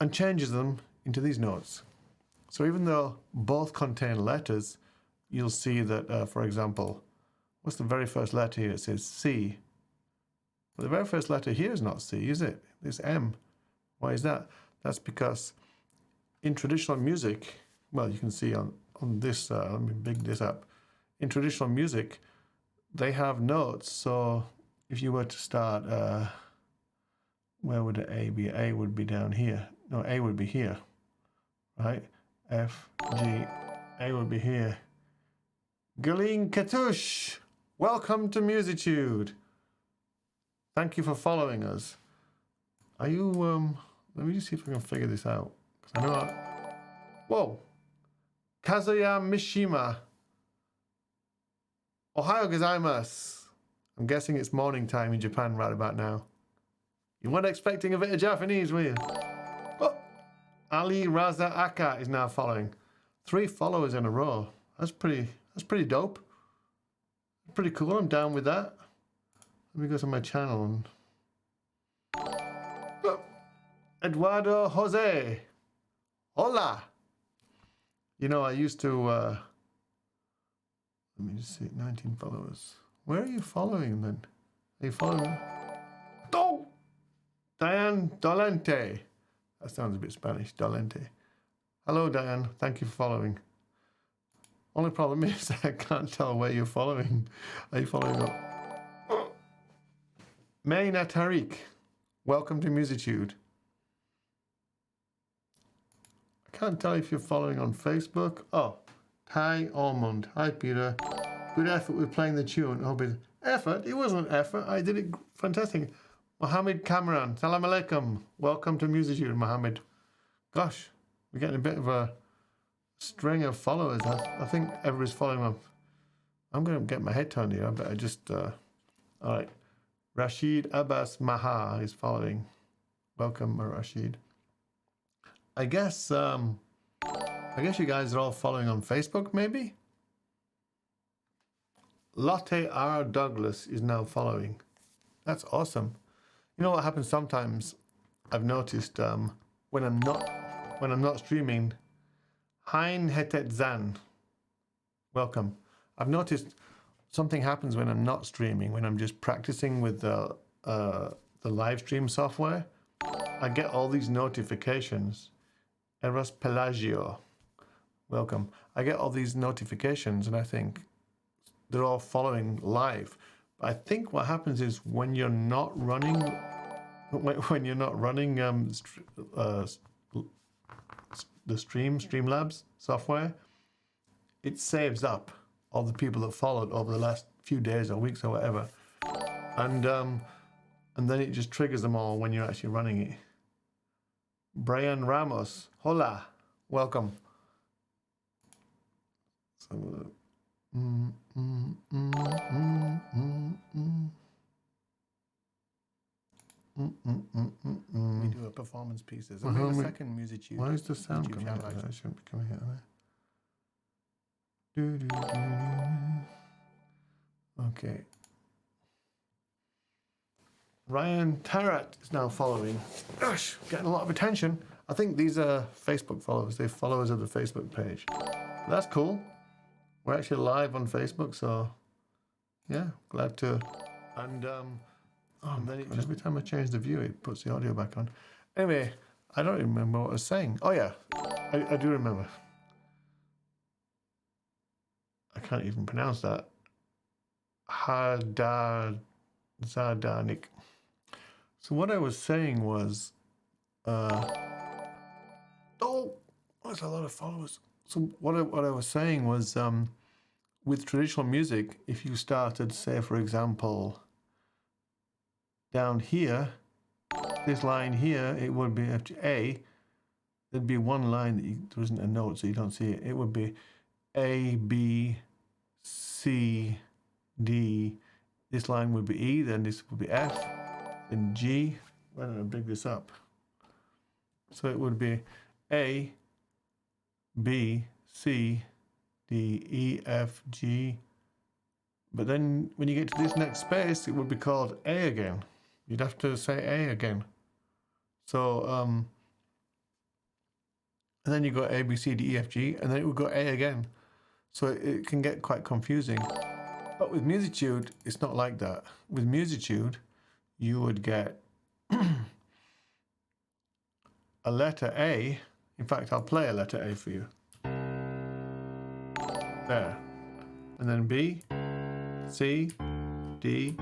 and changes them into these notes. So even though both contain letters, you'll see that, for example, what's the very first letter here? It says C. But the very first letter here is not C, is it? It's M. Why is that? That's because in traditional music, well, you can see on this, let me big this up. In traditional music, they have notes. So if you were to start, where would the A be? A would be down here. No, A would be here, right? F, G, A would be here. Galeen Katush, welcome to Musitude. Thank you for following us. Are you, let me just see if I can figure this out. 'Cause I know whoa. Kazuya Mishima. Ohayo gozaimasu. I'm guessing it's morning time in Japan right about now. You weren't expecting a bit of Japanese, were you? Oh, Ali Raza Aka is now following. 3 followers in a row. That's pretty dope. Pretty cool. I'm down with that. Let me go to my channel and Eduardo Jose. Hola. You know, I used to let me just see, 19 followers. Where are you following then? Are you following? Oh! Diane Dolente. That sounds a bit Spanish, Dolente. Hello, Diane. Thank you for following. Only problem is I can't tell where you're following. Are you following up? Mayna Tariq. Welcome to Musitude. I can't tell if you're following on Facebook. Oh, Ty Almond. Hi, Peter. Good effort with playing the tune. Hope it's effort. It wasn't effort. I did it fantastic. Mohammed Kamran. Salam alaikum. Welcome to Musitude, Mohammed. Gosh, we're getting a bit of a string of followers. I think everybody's following up. I'm going to get my head turned here. I better just... all right. Rashid Abbas Maha is following. Welcome, Rashid. I guess you guys are all following on Facebook, maybe? Lotte R. Douglas is now following. That's awesome. You know what happens sometimes? I've noticed when I'm not streaming. Hein Hetet Zan. Welcome. I've noticed something happens when I'm not streaming, when I'm just practicing with the live stream software. I get all these notifications. Eros Pelagio, welcome. I get all these notifications and I think they're all following live. But I think what happens is when you're not running, the Streamlabs software, it saves up all the people that followed over the last few days or weeks or whatever, and then it just triggers them all when you're actually running it. Brian Ramos, hola, welcome. So, we do a performance pieces. I mean, the second Musitude. Why is the sound coming out? That shouldn't be coming out there. Okay. Ryan Tarrant is now following. Gosh, getting a lot of attention. I think these are Facebook followers. They're followers of the Facebook page. That's cool. We're actually live on Facebook, so yeah, glad to. And then it just, every time I change the view, it puts the audio back on. Anyway, I don't even remember what I was saying. Oh yeah, I do remember. I can't even pronounce that. Zadanik. So what I was saying was, that's a lot of followers. So what I was saying was, with traditional music, if you started, say, for example, down here, this line here, it would be A. There'd be one line that there isn't a note, so you don't see it. It would be A, B, C, D. This line would be E, then this would be F, then G. Why don't I big this up? So it would be A, B, C, D, E, F, G. But then when you get to this next space, it would be called A again. You'd have to say A again. So and then you go A, B, C, D, E, F, G, and then it would go A again. So it can get quite confusing. But with Musitude, it's not like that. With Musitude, you would get a letter A. In fact, I'll play a letter A for you. There. And then B, C, D,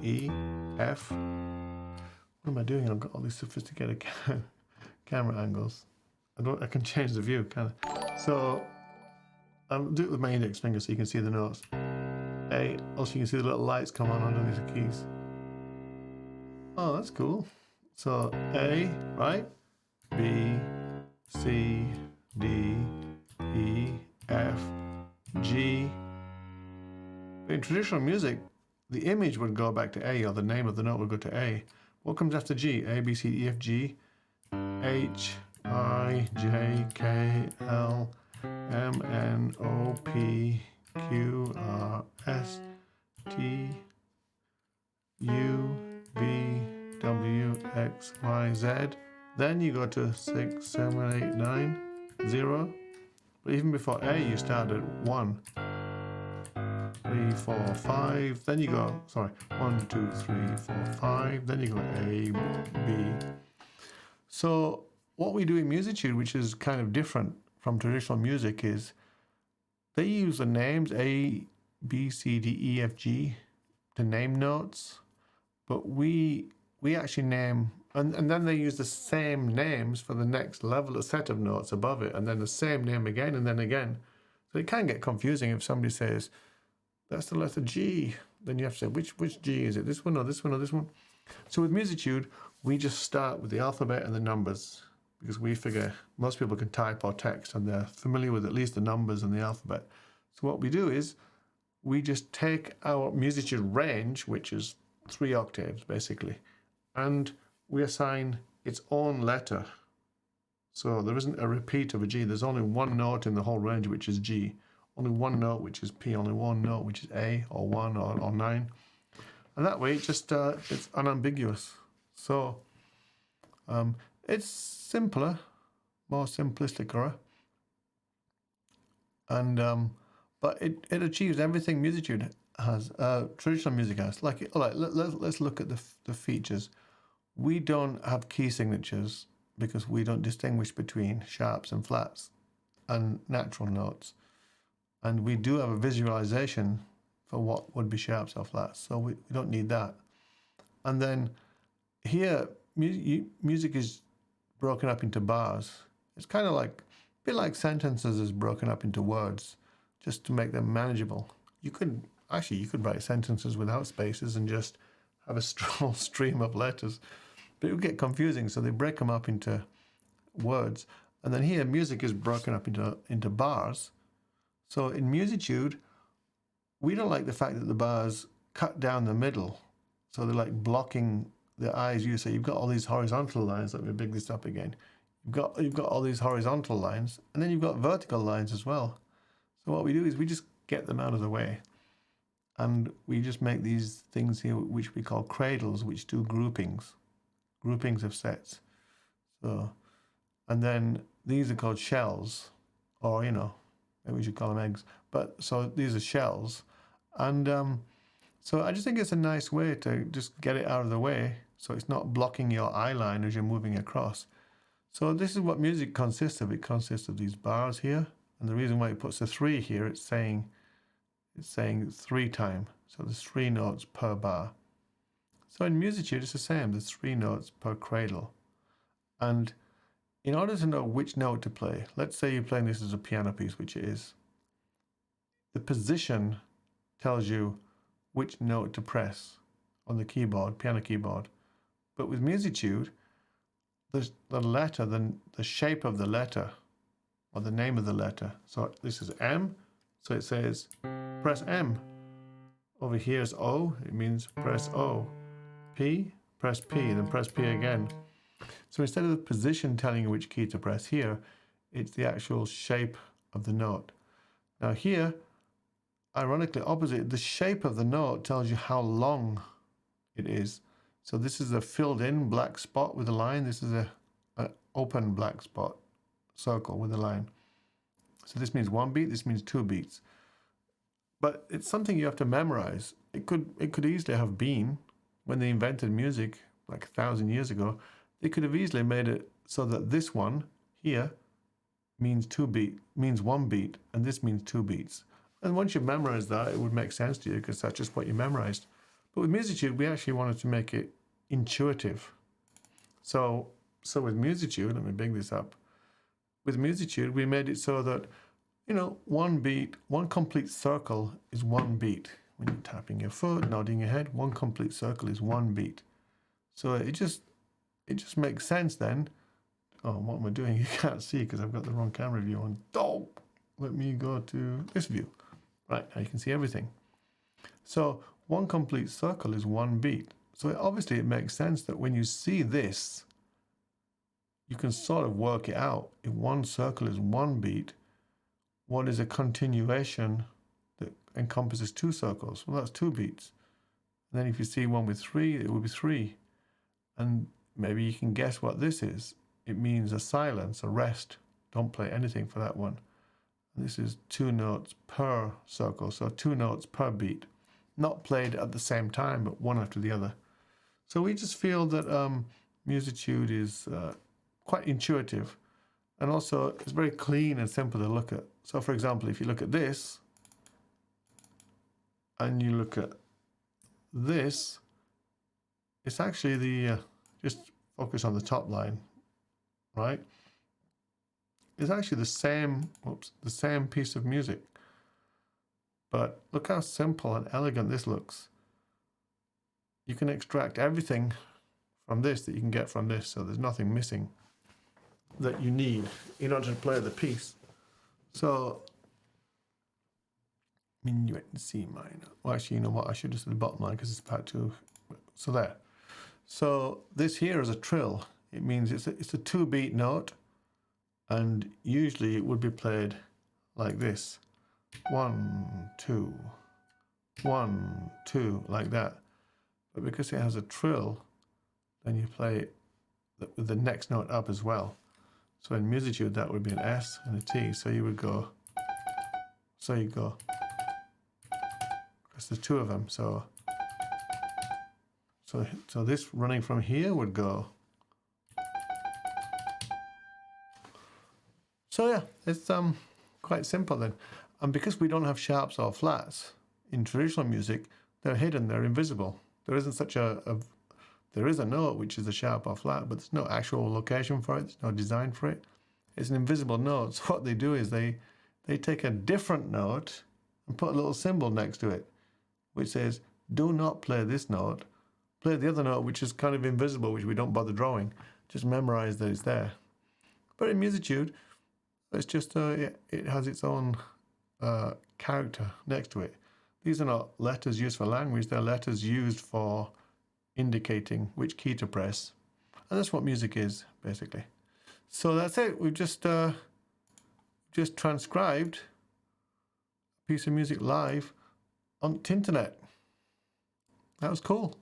E, F. What am I doing? I've got all these sophisticated camera angles. I can change the view, can I? So I'll do it with my index finger so you can see the notes. A. Also, you can see the little lights come on underneath the keys. Oh, that's cool. So A, right? B, C, D, E, F, G. In traditional music, the image would go back to A, or the name of the note would go to A. What comes after G? A, B, C, D, E, F, G, H, I, J, K, L, M, N, O, P, Q, R, S, T, U, V, W, X, Y, Z. Then you go to 6, 7, 8, 9, 0. But even before A, you start at 1, 3, 4, 5. Then you go, 1, 2, 3, 4, 5. Then you go A, B. So what we do in Musitude, which is kind of different from traditional music, is they use the names A, B, C, D, E, F, G to name notes, but we actually name, and then they use the same names for the next level, a set of notes above it, and then the same name again and then again. So it can get confusing if somebody says, that's the letter G. Then you have to say, which G is it? This one or this one or this one? So with Musitude, we just start with the alphabet and the numbers, because we figure most people can type or text and they're familiar with at least the numbers and the alphabet. So what we do is we just take our Musitude range, which is 3 octaves basically, and we assign its own letter. So there isn't a repeat of a G. There's only one note in the whole range, which is G. Only one note, which is P. Only one note, which is A, or 1, or 9. And that way, it's unambiguous. So it's simpler, more simplistic, and but it achieves everything Musitude has, traditional music has. Like, all right, let's look at the features. We don't have key signatures because we don't distinguish between sharps and flats and natural notes. And we do have a visualization for what would be sharps or flats, so we don't need that. And then here, music is broken up into bars. It's kind of like, a bit like sentences is broken up into words, just to make them manageable. You could write sentences without spaces and just have a strong stream of letters, but it would get confusing, so they break them up into words. And then here, music is broken up into bars. So in Musitude, we don't like the fact that the bars cut down the middle, so they're like blocking the eye's view. So you've got all these horizontal lines. Let me big this up again. You've got all these horizontal lines, and then you've got vertical lines as well. So what we do is we just get them out of the way, and we just make these things here, which we call cradles, which do groupings of sets. So, and then these are called shells, or maybe we should call them eggs. But so these are shells. And so I just think it's a nice way to just get it out of the way, so it's not blocking your eye line as you're moving across. So this is what music consists of. It consists of these bars here. And the reason why it puts the 3 here, it's saying 3 time. So there's 3 notes per bar. So in Musitude, it's the same. There's 3 notes per cradle. And in order to know which note to play, let's say you're playing this as a piano piece, which it is. The position tells you which note to press on the keyboard, piano keyboard. But with Musitude, the letter, the shape of the letter, or the name of the letter. So this is M, so it says press M. Over here is O, it means press O. P, press P, then press P again. So instead of the position telling you which key to press here, it's the actual shape of the note. Now here, ironically opposite, the shape of the note tells you how long it is. So this is a filled in black spot with a line. This is an open black spot. circle with a line. So this means 1 beat, this means 2 beats. But it's something you have to memorize. It could easily have been, when they invented music, like 1,000 years ago, they could have easily made it so that this one here means 1 beat, and this means 2 beats. And once you've memorized that, it would make sense to you because that's just what you memorized. But with Musitude, we actually wanted to make it intuitive. So with Musitude, let me bring this up. With Musitude, we made it so that, 1 beat, one complete circle is 1 beat. When you're tapping your foot, nodding your head, one complete circle is 1 beat. So it just makes sense then. Oh, what am I doing? You can't see because I've got the wrong camera view on. Oh, let me go to this view. Right, now you can see everything. So one complete circle is 1 beat. So obviously it makes sense that when you see this, you can sort of work it out. If one circle is 1 beat, what is a continuation that encompasses 2 circles? Well, that's 2 beats. And then if you see one with 3, it will be 3. And maybe you can guess what this is. It means a silence, a rest. Don't play anything for that one. And this is 2 notes per circle, so 2 notes per beat. Not played at the same time, but one after the other. So we just feel that Musitude is quite intuitive, and also it's very clean and simple to look at. So for example, if you look at this, and you look at this, it's actually the, just focus on the top line, right? It's actually the same piece of music. But look how simple and elegant this looks. You can extract everything from this that you can get from this, so there's nothing missing that you need in order to play the piece. So, minuet in C minor. Well, actually, you know what? I should have said the bottom line because it's part 2. So there. So this here is a trill. It means it's a 2-beat note, and usually it would be played like this. 1, 2, 1, 2, like that. But because it has a trill, then you play it with the next note up as well. So in Musitude, that would be an S and a T. So you would go, because there's 2 of them. So this running from here would go. So yeah, it's quite simple then. And because we don't have sharps or flats in traditional music, they're hidden, they're invisible. There isn't such there is a note which is a sharp or flat, but there's no actual location for it, there's no design for it. It's an invisible note. So what they do is they take a different note and put a little symbol next to it, which says, do not play this note, play the other note which is kind of invisible, which we don't bother drawing, just memorize that it's there. But in Musitude, it's just, it has its own character next to it. These are not letters used for language, they're letters used for indicating which key to press. And that's what music is, basically. So that's it. We've just transcribed a piece of music live on the internet. That was cool.